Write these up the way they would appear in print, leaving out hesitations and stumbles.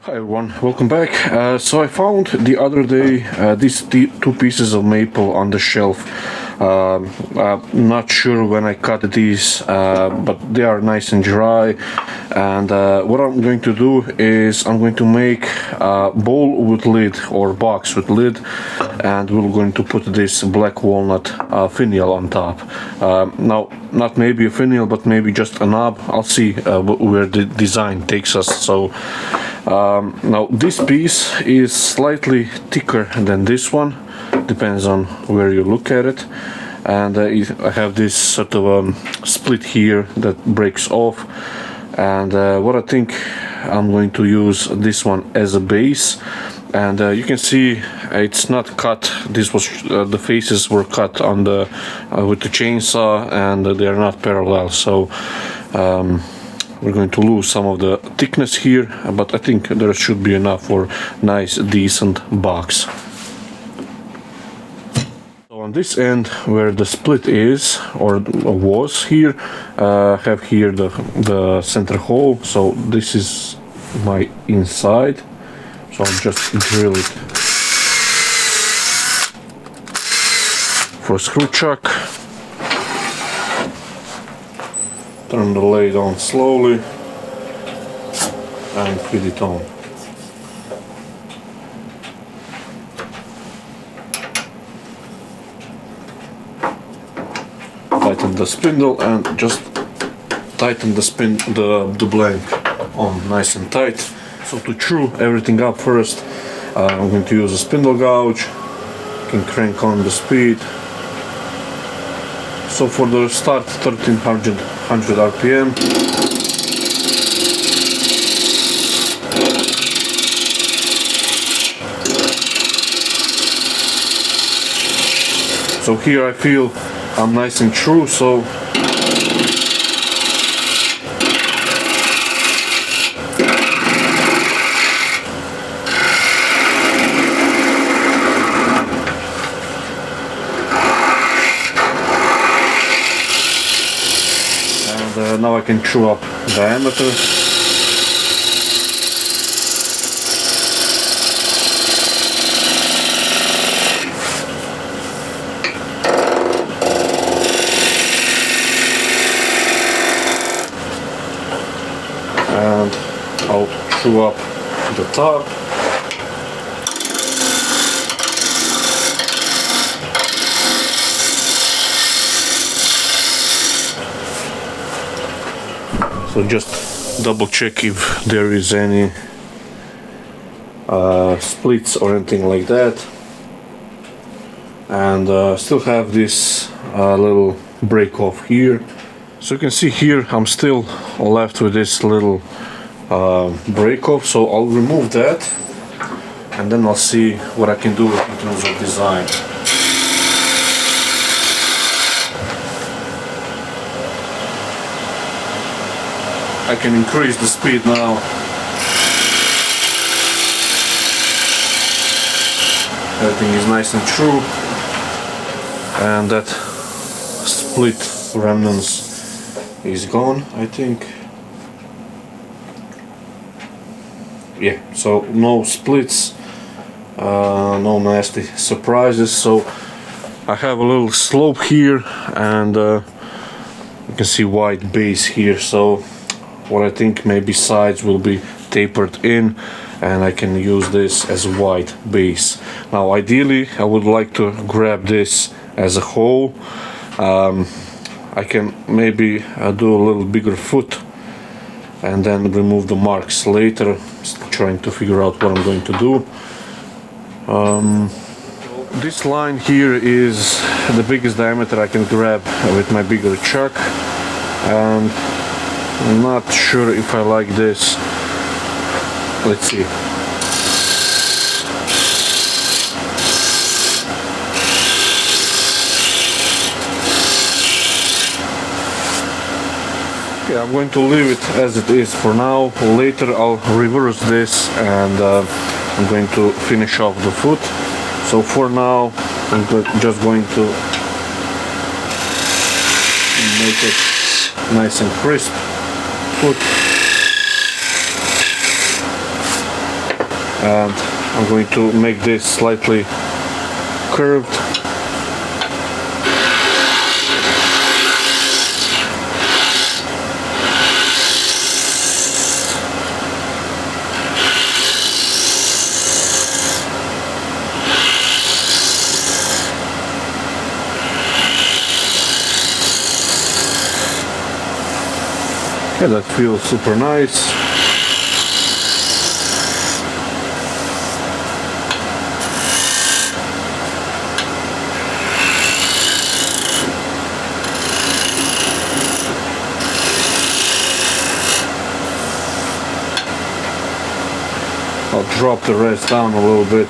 Hi everyone, welcome back. So I found the other day these two pieces of maple on the shelf. Not sure when I cut these, but they are nice and dry. And what I'm going to do is I'm going to make a bowl with lid or box with lid, and we're going to put this black walnut finial on top. Now, not maybe a finial, but maybe just a knob. I'll see where the design takes us. So. Now this piece is slightly thicker than this one, depends on where you look at it, and I have this sort of split here that breaks off, and what I think I'm going to use this one as a base. And you can see it's not cut. This was the faces were cut on the with the chainsaw, and they are not parallel, so we're going to lose some of the thickness here, but I think there should be enough for nice decent box. So on this end where the split is, or was here, have here the center hole. So this is my inside, so I'll just drill it for a screw chuck. Turn the lathe on slowly and feed it on. Tighten the spindle and just tighten the blank on nice and tight. So to true everything up first, I'm going to use a spindle gouge. You can crank on the speed. So for the start, 1300 RPM. So here I feel I'm nice and true, so now I can true up diameter. And I'll true up the top. So just double check if there is any splits or anything like that, and still have this little break off here. So you can see here I'm still left with this little break off, so I'll remove that and then I'll see what I can do in terms of design. I can increase the speed now. Everything is nice and true, and that split remnants is gone, I think. Yeah, so no splits, no nasty surprises. So I have a little slope here, and you can see white base here. So what I think maybe sides will be tapered in, and I can use this as a white base. Now ideally I would like to grab this as a whole. I can maybe do a little bigger foot and then remove the marks later. Still trying to figure out what I'm going to do. This line here is the biggest diameter I can grab with my bigger chuck, and I'm not sure if I like this. Let's see. Okay, I'm going to leave it as it is for now. Later I'll reverse this, and I'm going to finish off the foot. So for now I'm just going to make it nice and crisp foot. and I'm going to make this slightly curved. Yeah, that feels super nice. I'll drop the rest down a little bit.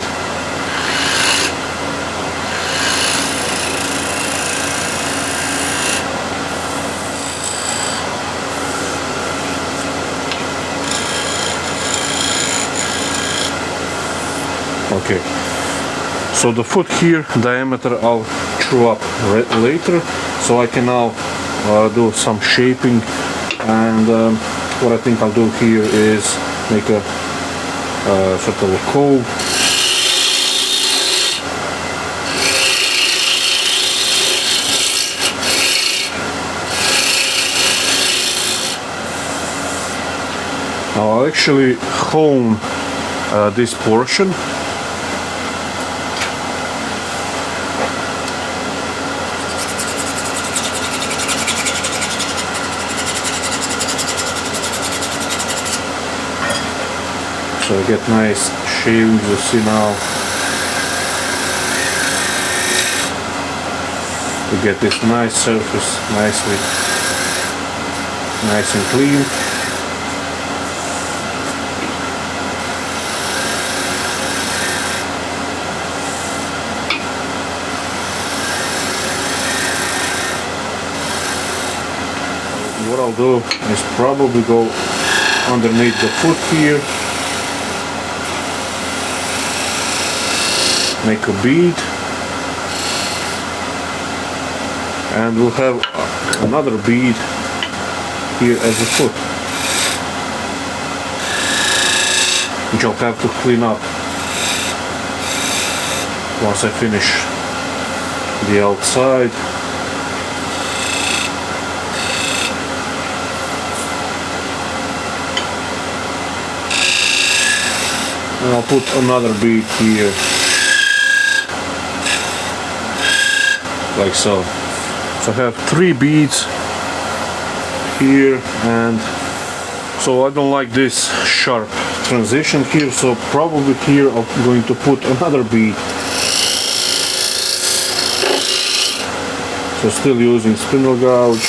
Okay, so the foot here, diameter, I'll chew up later, so I can now do some shaping. And what I think I'll do here is make a sort of a cove. Now I'll actually hone this portion. So I get nice shavings, you see now. You get this nice surface, nice and clean. What I'll do is probably go underneath the foot here. Make a bead, and we'll have another bead here as a foot, which I'll have to clean up once I finish the outside. And I'll put another bead here. Like so. So I have 3 beads here, and so I don't like this sharp transition here, so probably here I'm going to put another bead. So still using spindle gouge,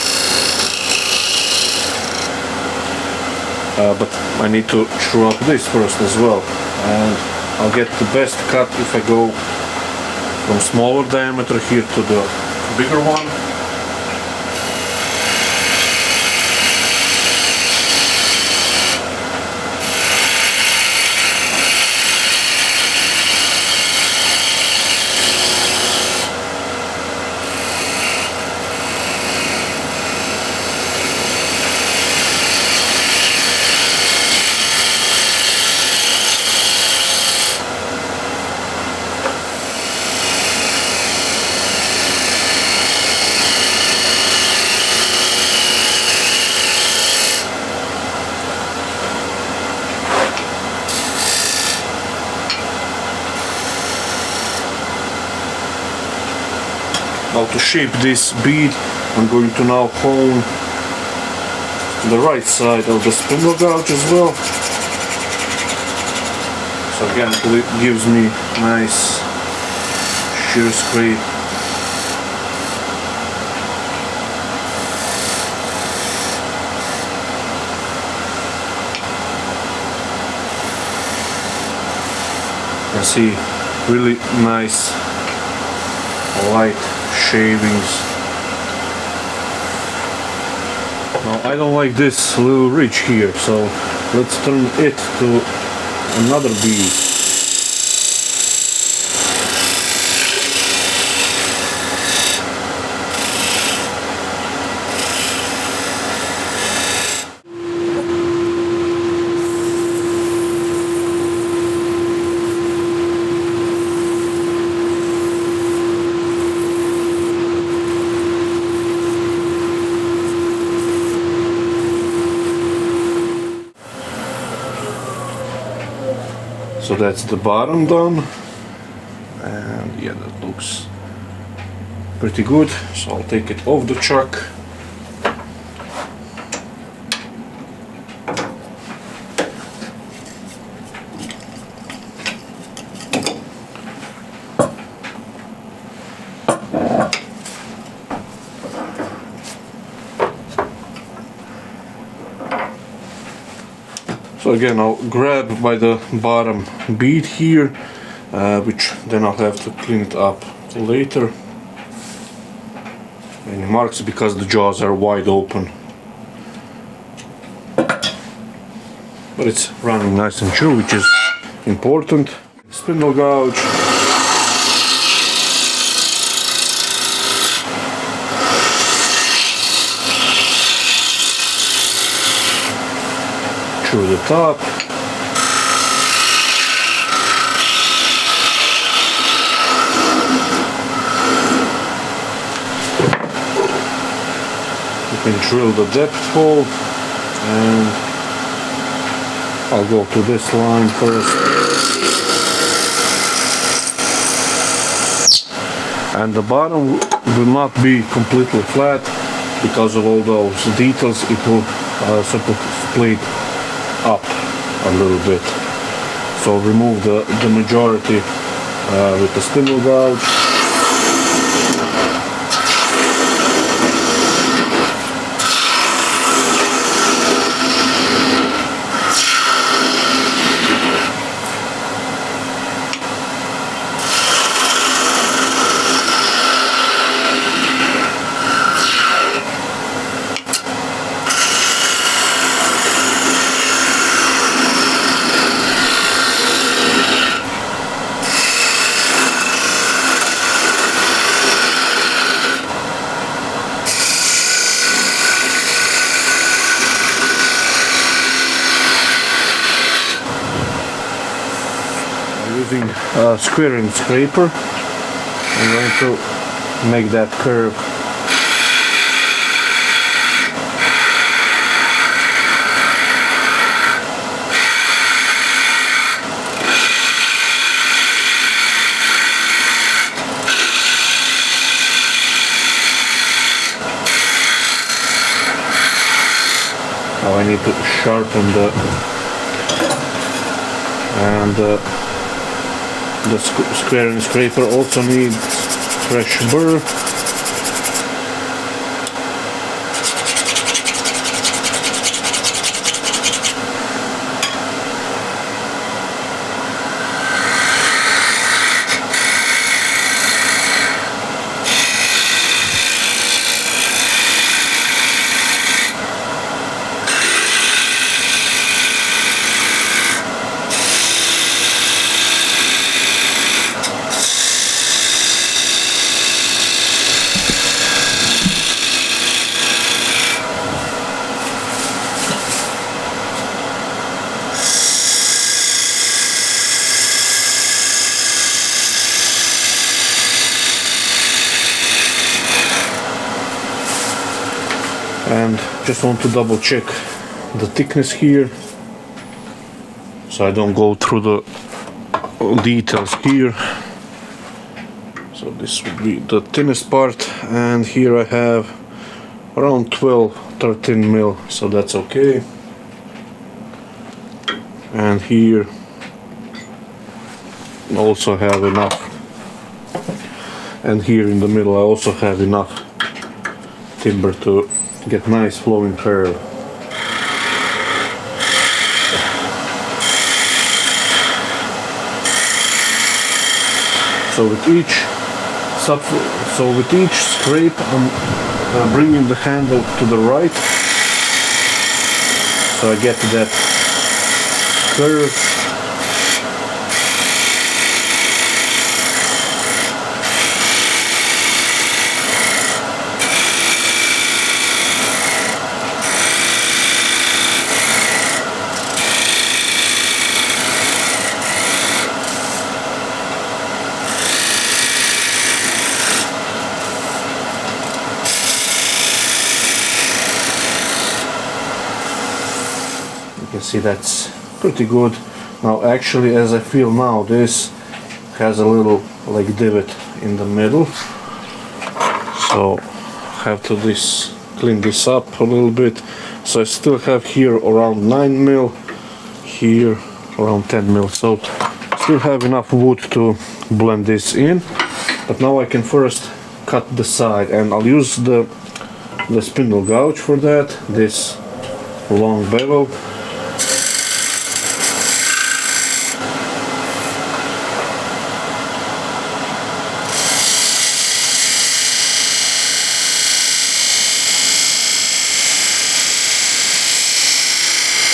but I need to chew up this first as well, and I'll get the best cut if I go from smaller diameter here to the bigger one. Now to shape this bead, I'm going to now hone the right side of the spindle gouge as well. So again, it gives me nice shear scrape. You can see really nice light shavings. Now I don't like this little ridge here, so let's turn it to another bead. So that's the bottom done, and yeah, that looks pretty good. So I'll take it off the chuck. So again, I'll grab by the bottom bead here, which then I'll have to clean it up later. Any marks because the jaws are wide open. But it's running nice and true, which is important. Spindle gouge. Through the top. You can drill the depth hole, and I'll go to this line first. And the bottom will not be completely flat because of all those details. It will sort of split up a little bit. So remove the majority with the spindle gouge. Using a squaring scraper, I'm going to make that curve. Now I need to sharpen the squaring scraper also needs fresh burr. And just want to double check the thickness here, so I don't go through the details here. So this would be the thinnest part, and here I have around 12-13 mil, so that's okay. And here I also have enough, and here in the middle I also have enough timber to get nice flowing curve. So with each scrape I'm bringing the handle to the right, so I get that curve. You can see that's pretty good. Now actually, as I feel now, this has a little like divot in the middle, so I have to clean this up a little bit. So I still have here around 9 mil, here around 10 mil, so still have enough wood to blend this in. But now I can first cut the side, and I'll use the spindle gouge for that, this long bevel.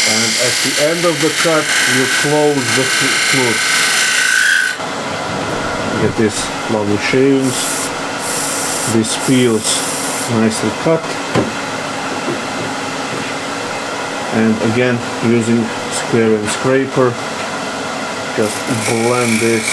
And at the end of the cut, you close the flute. Get this lovely shavings. This feels nicely cut. And again, using square and scraper, just blend this.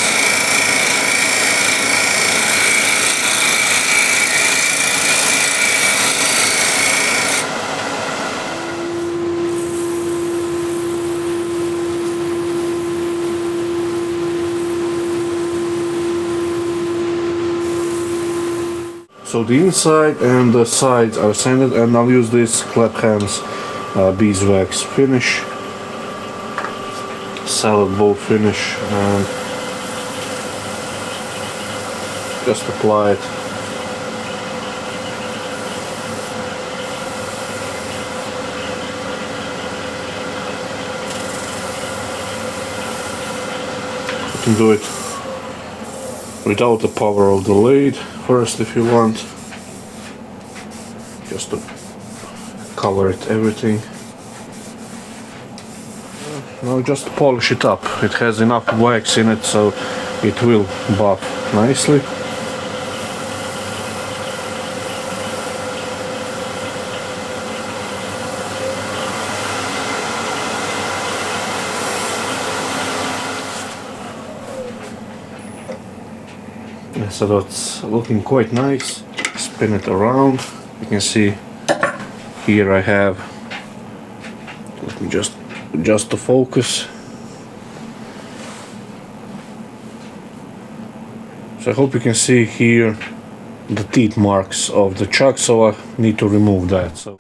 So the inside and the sides are sanded, and I'll use this Clapham's beeswax finish, salad bowl finish, and just apply it. You can do it without the power of the lathe first if you want, just to cover it everything. Now just polish it up. It has enough wax in it, so it will buff nicely. So that's looking quite nice. Spin it around. You can see here I have, let me just adjust the focus. So I hope you can see here the teeth marks of the chuck, so I need to remove that. So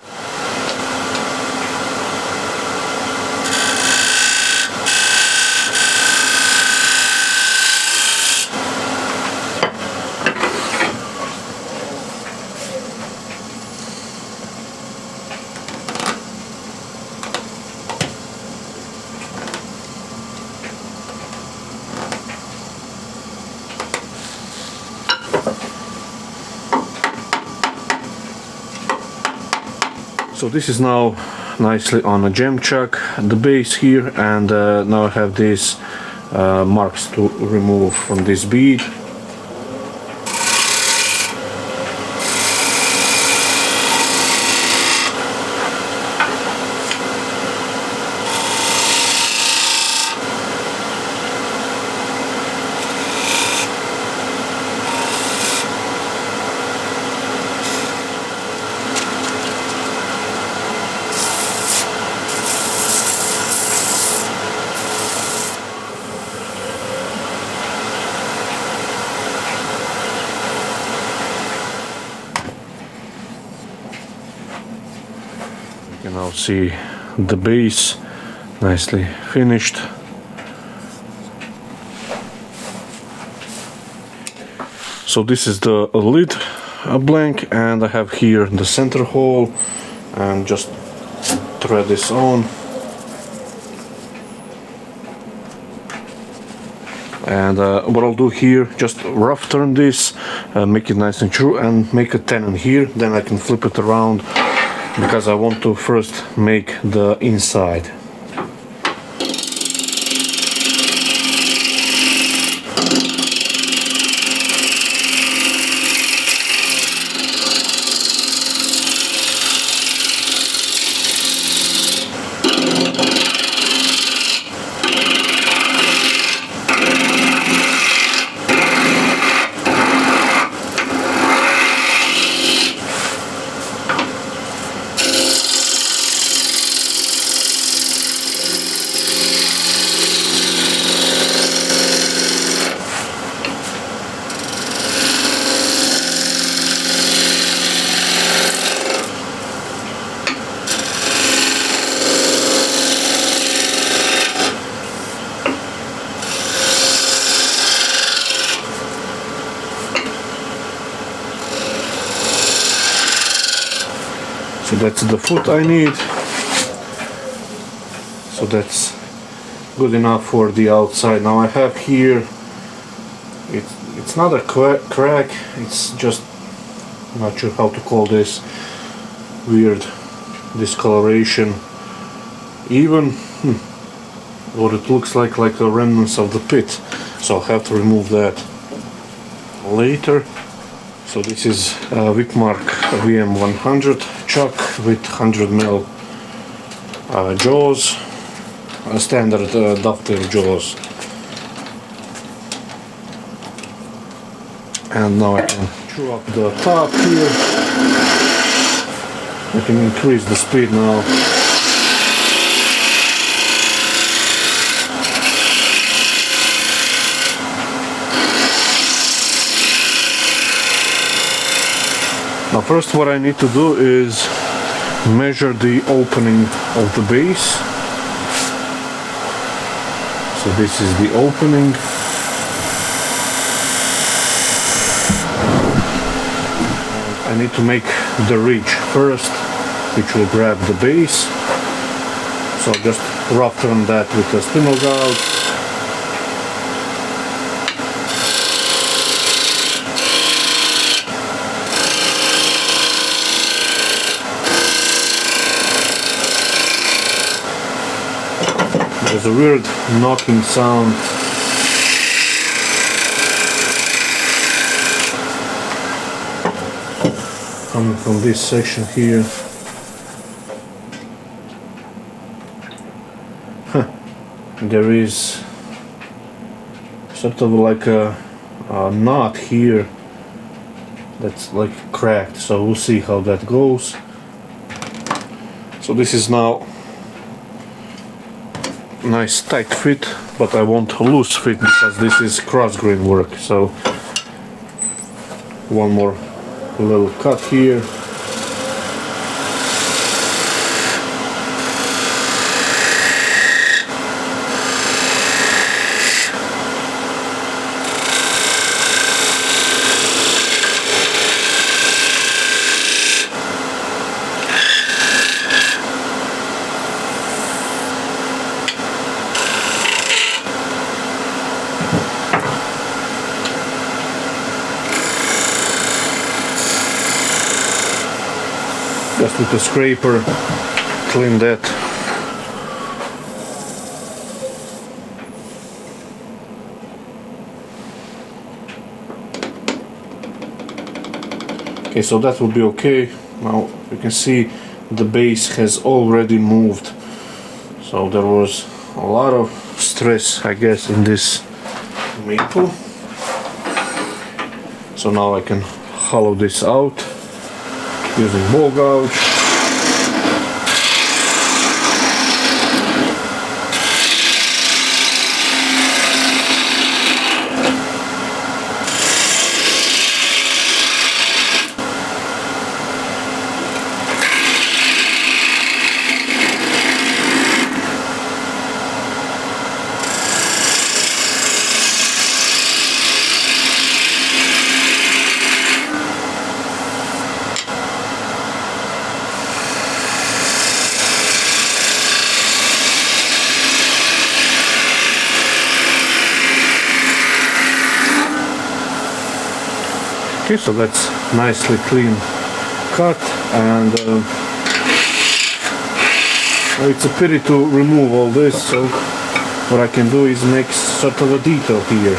So this is now nicely on a gem chuck, the base here, and now I have these marks to remove from this bead. You can now see the base nicely finished. So this is the lid blank, and I have here the center hole, and just thread this on. And what I'll do here, just rough turn this, make it nice and true, and make a tenon here. Then I can flip it around, because I want to first make the inside. that's the foot I need. So that's good enough for the outside. Now I have here, it's not a crack, it's just, I'm not sure how to call this, weird discoloration. Even what it looks like a remnants of the pit. So I'll have to remove that later. So this is Wickmark VM100 chuck with 100mm jaws, standard dovetail jaws. And now I can chew up the top here. I can increase the speed now. Now first what I need to do is measure the opening of the base. So this is the opening. I need to make the ridge first, which will grab the base. So just rough turn that with a spindle gouge. There's a weird knocking sound. Coming from this section here. There is sort of like a knot here that's like cracked, so we'll see how that goes. So this is now nice tight fit, but I want loose fit because this is cross grain work. So one more little cut here. Just with a scraper, clean that. Okay, so that will be okay. Now you can see the base has already moved. So there was a lot of stress, I guess, in this maple. So now I can hollow this out using ball gouge. Okay, so that's nicely clean cut, and it's a pity to remove all this, so what I can do is make sort of a detail here.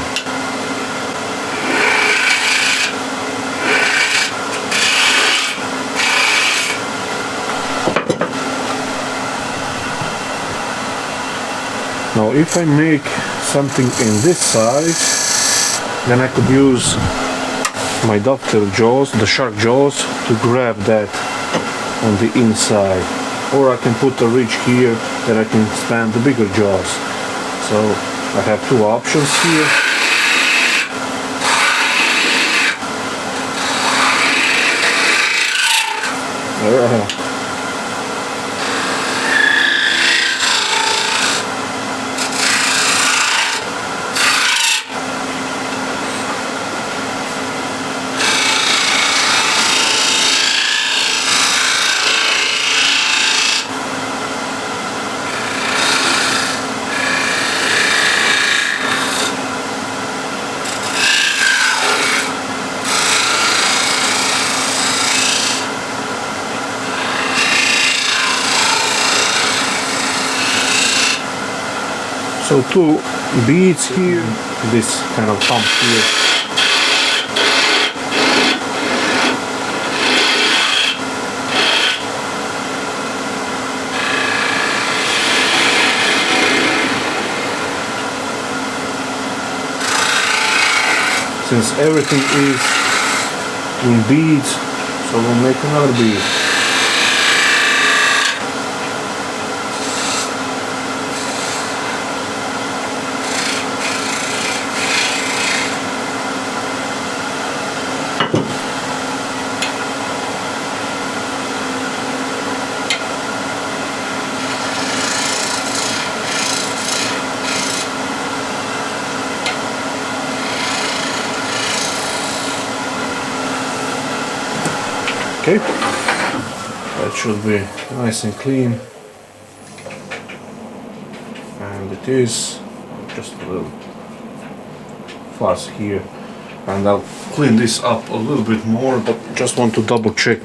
Now if I make something in this size, then I could use my dovetail jaws, the shark jaws, to grab that on the inside, or I can put a ridge here that I can span the bigger jaws. So I have two options here. So two beads here, this kind of thumb here. Since everything is in beads, so we'll make another bead. Okay, that should be nice and clean, and it is. Just a little fuss here, and I'll clean this up a little bit more, but just want to double check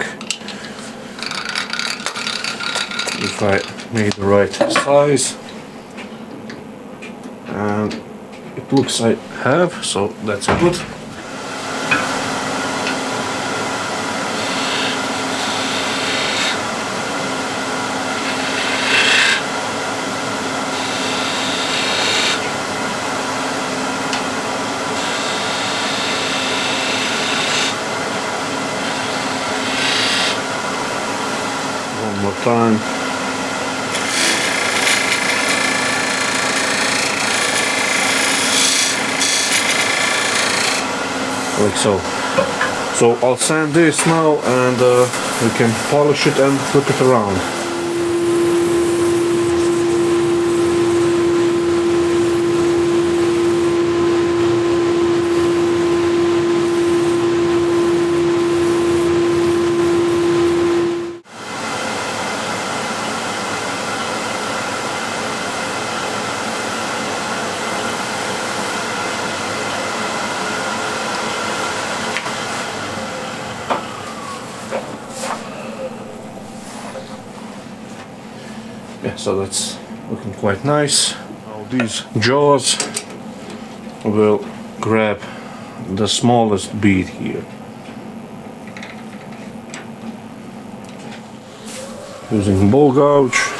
if I made the right size, and it looks I have, so that's good. One more time. Like so. So I'll sand this now, and we can polish it and flip it around. Yeah, so that's looking quite nice. Now these jaws will grab the smallest bead here. Using ball gouge.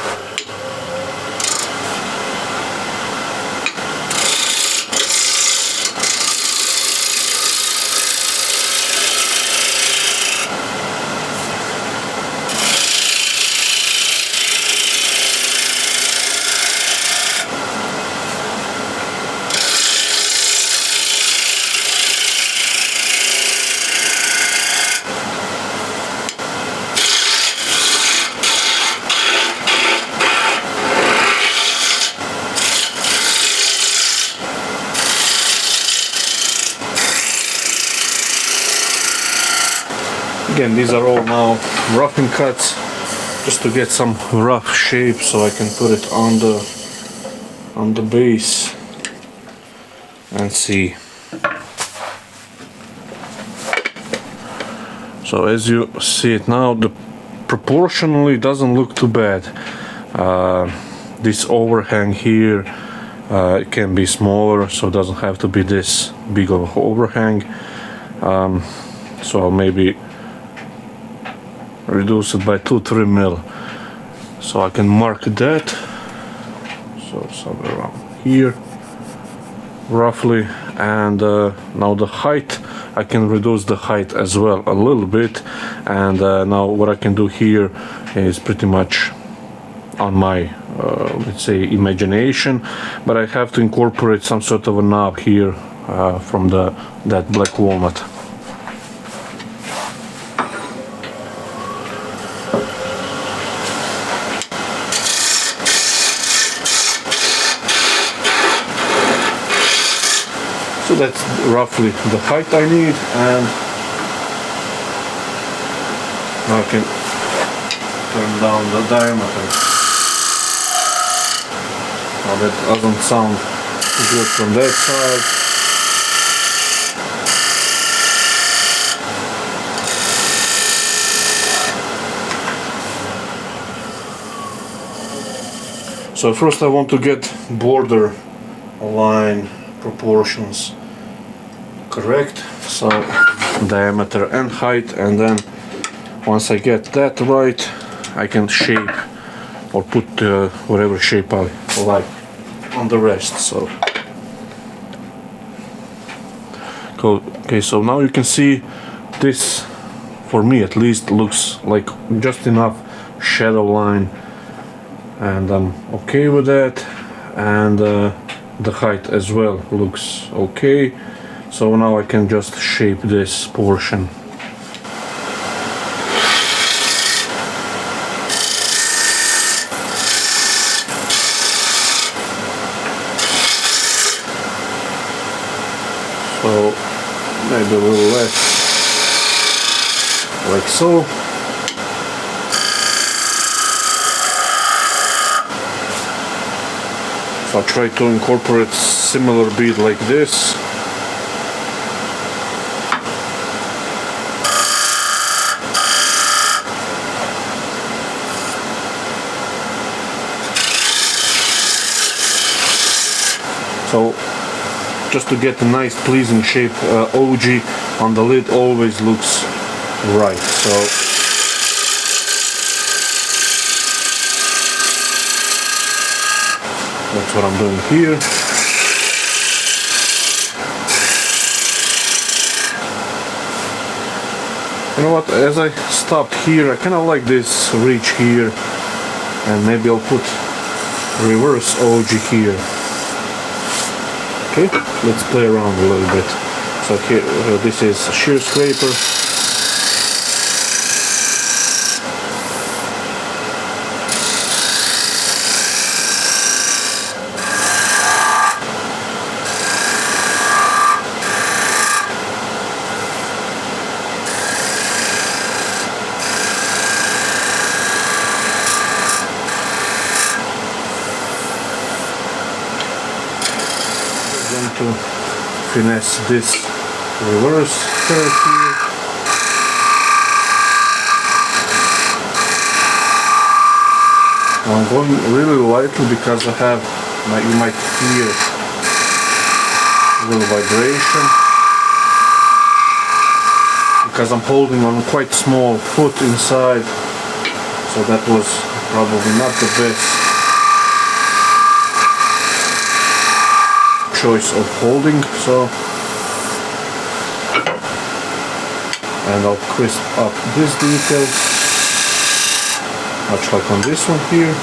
Again, these are all now roughing cuts, just to get some rough shape, so I can put it on the base and see. So as you see it now, the proportionally doesn't look too bad. This overhang here, it can be smaller, so it doesn't have to be this big of an overhang. So I'll maybe reduce it by 2-3 mil, so I can mark that. So somewhere around here, roughly. And now the height, I can reduce the height as well a little bit. And now what I can do here is pretty much on my let's say imagination, but I have to incorporate some sort of a knob here from that black walnut. So that's roughly the height I need, and now I can turn down the diameter. Now that doesn't sound good from that side. So first I want to get border line proportions correct, so diameter and height, and then once I get that right, I can shape or put whatever shape I like on the rest. So okay, so now you can see this, for me at least, looks like just enough shadow line, and I'm okay with that, and the height as well looks okay. So now I can just shape this portion. So maybe a little less, like so. So I try to incorporate similar bead like this. So just to get a nice pleasing shape, OG on the lid always looks right. So that's what I'm doing here. You know what, as I stopped here, I kind of like this reach here, and maybe I'll put reverse OG here. Okay, let's play around a little bit. So here, this is a shear scraper. To finesse this reverse curve here. I'm going really lightly because I have, you might hear a little vibration, because I'm holding on a quite small foot inside, so that was probably not the best choice of holding. So, and I'll crisp up this detail, much like on this one here.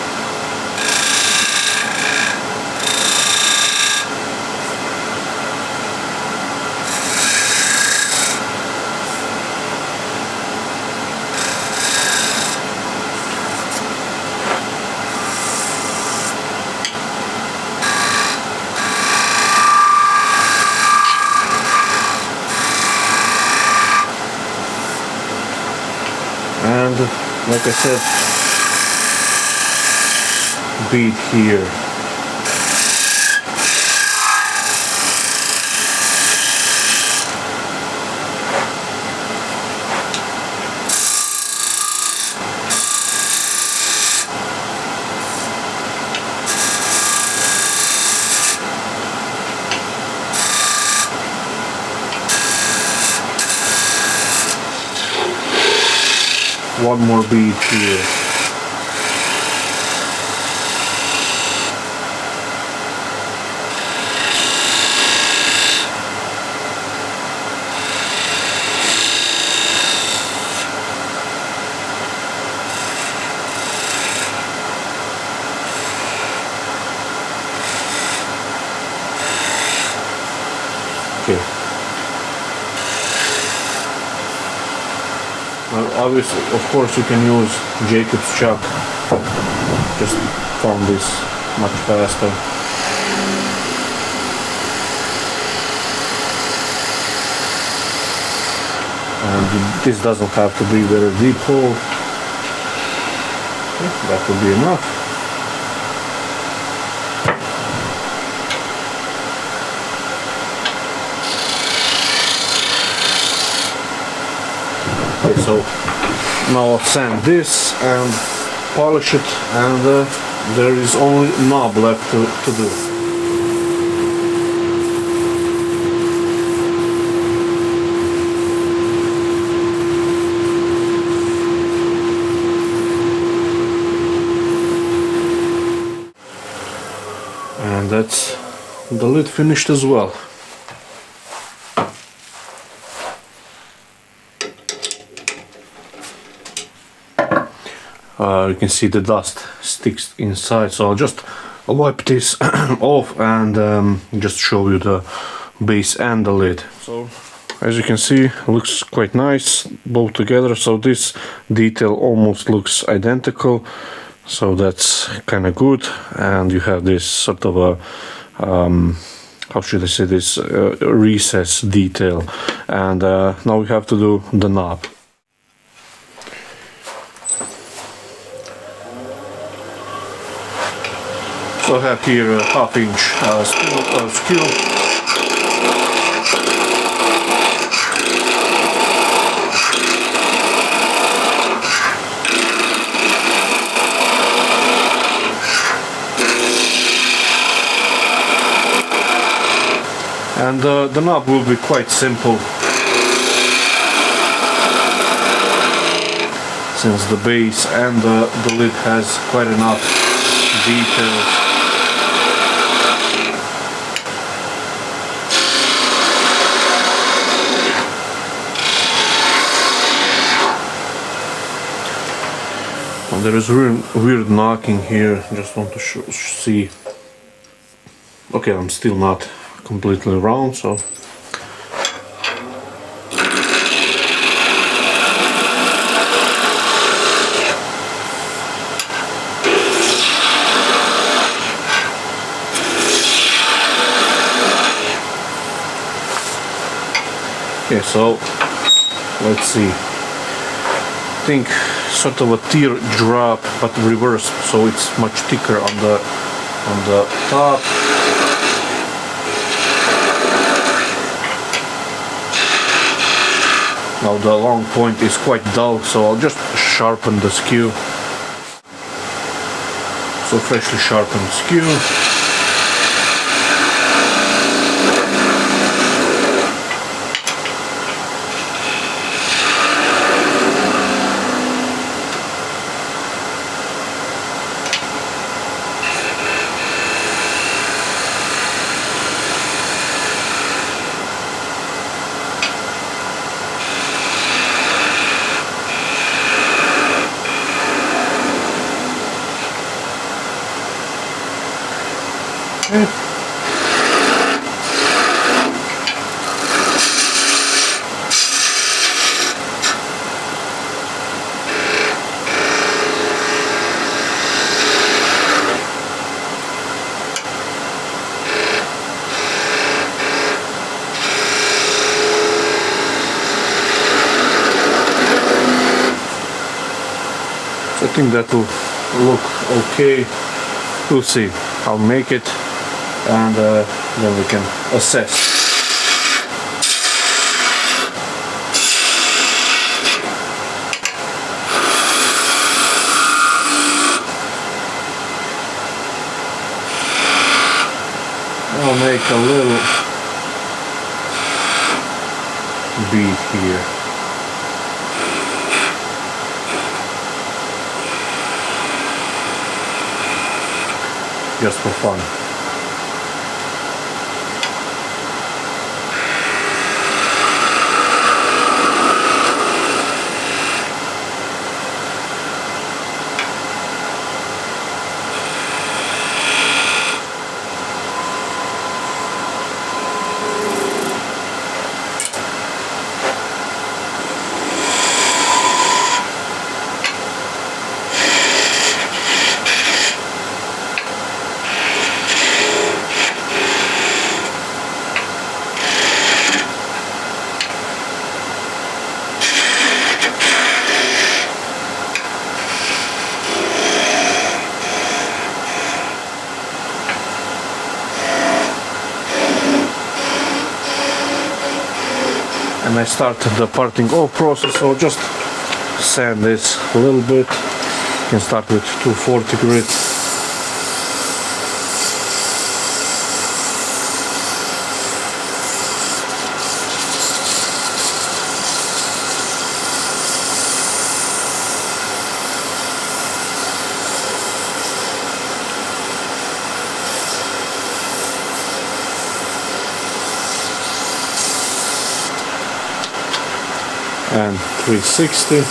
And like I said, bead here. One more bead here. Okay. Now, obviously, of course, you can use Jacob's chalk. Just form this much faster. And this doesn't have to be very deep hole. Okay, that will be enough. Okay, so now I'll sand this and polish it, and there is only knob left to do. And that's the lid finished as well. You can see the dust sticks inside, so I'll just wipe this off and just show you the base and the lid. So as you can see, it looks quite nice both together, so this detail almost looks identical, so that's kind of good. And you have this sort of a how should I say this, recess detail. And now we have to do the knob. So I have here a half-inch skew. And the knob will be quite simple, since the base and the lid has quite enough details. There is weird knocking here, just want to see. Okay, I'm still not completely round, so okay, so let's see. I think sort of a teardrop but reversed, so it's much thicker on the top. Now the long point is quite dull, so I'll just sharpen the skew. So freshly sharpened skew. I think that will look okay. We'll see. I'll make it and then we can assess. I'll make a little bead here. Just for fun. And I started the parting off process, so just sand this a little bit. You can start with 240 grit. and 360.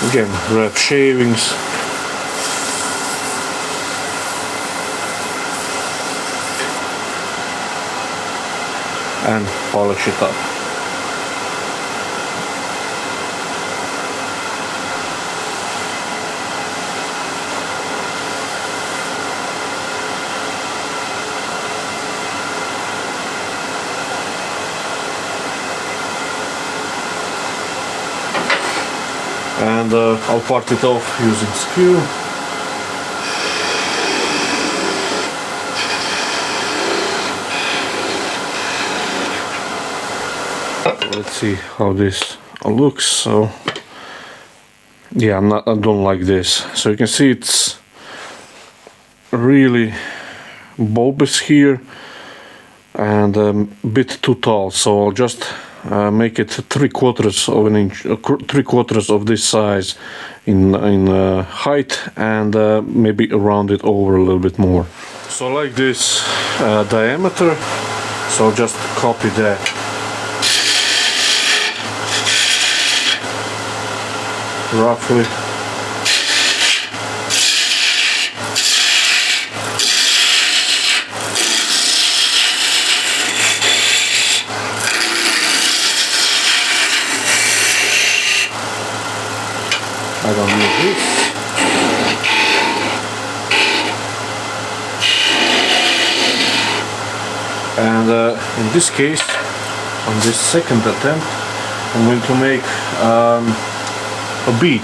Again, grab shavings. And polish it up. And I'll part it off using skew. Let's see how this looks. So yeah, I don't like this. So you can see it's really bulbous here and a bit too tall. So I'll just make it 3/4 of an inch, 3/4 of this size in height, and maybe round it over a little bit more. So I like this diameter, so I'll just copy that. Roughly. I don't need this. And in this case, on this second attempt, I'm going to make a bead.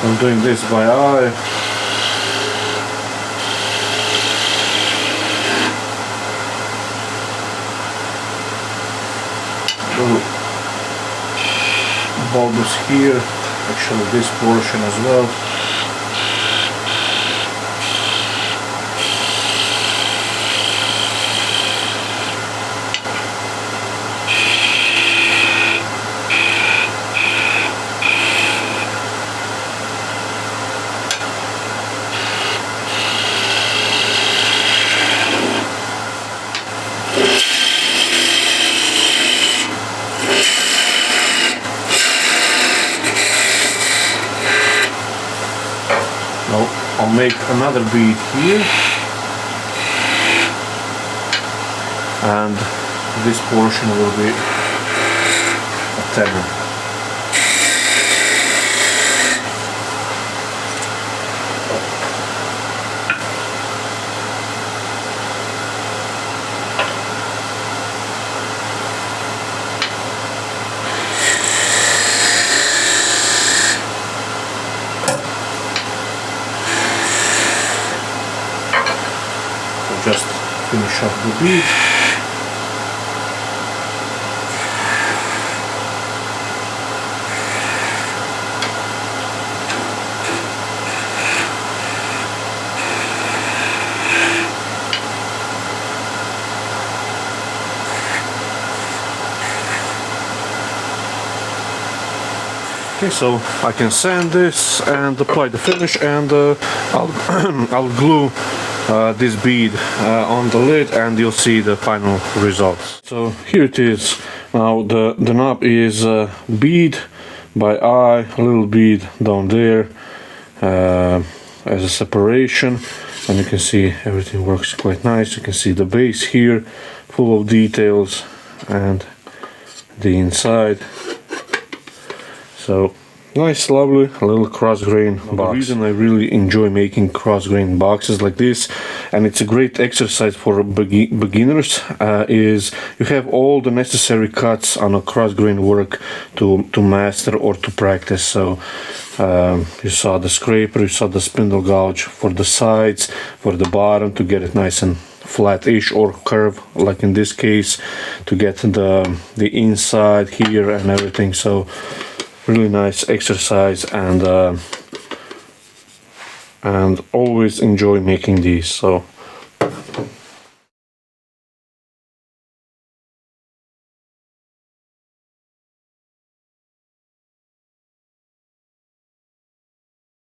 I'm doing this by eye. Little bulbous here, actually this portion as well. Now I'll make another bead here, and this portion will be a tenor. Just finish up the bead. Okay, so I can sand this and apply the finish, and I'll glue this bead on the lid, and you'll see the final results. So here it is. Now the knob is bead by eye, a little bead down there, as a separation, and you can see everything works quite nice. You can see the base here full of details and the inside. So nice, lovely little cross-grain box. The reason I really enjoy making cross-grain boxes like this, and it's a great exercise for beginners, is you have all the necessary cuts on a cross-grain work to master or to practice. So you saw the scraper, you saw the spindle gouge for the sides, for the bottom to get it nice and flat-ish or curve, like in this case, to get the inside here and everything. So really nice exercise, and always enjoy making these. So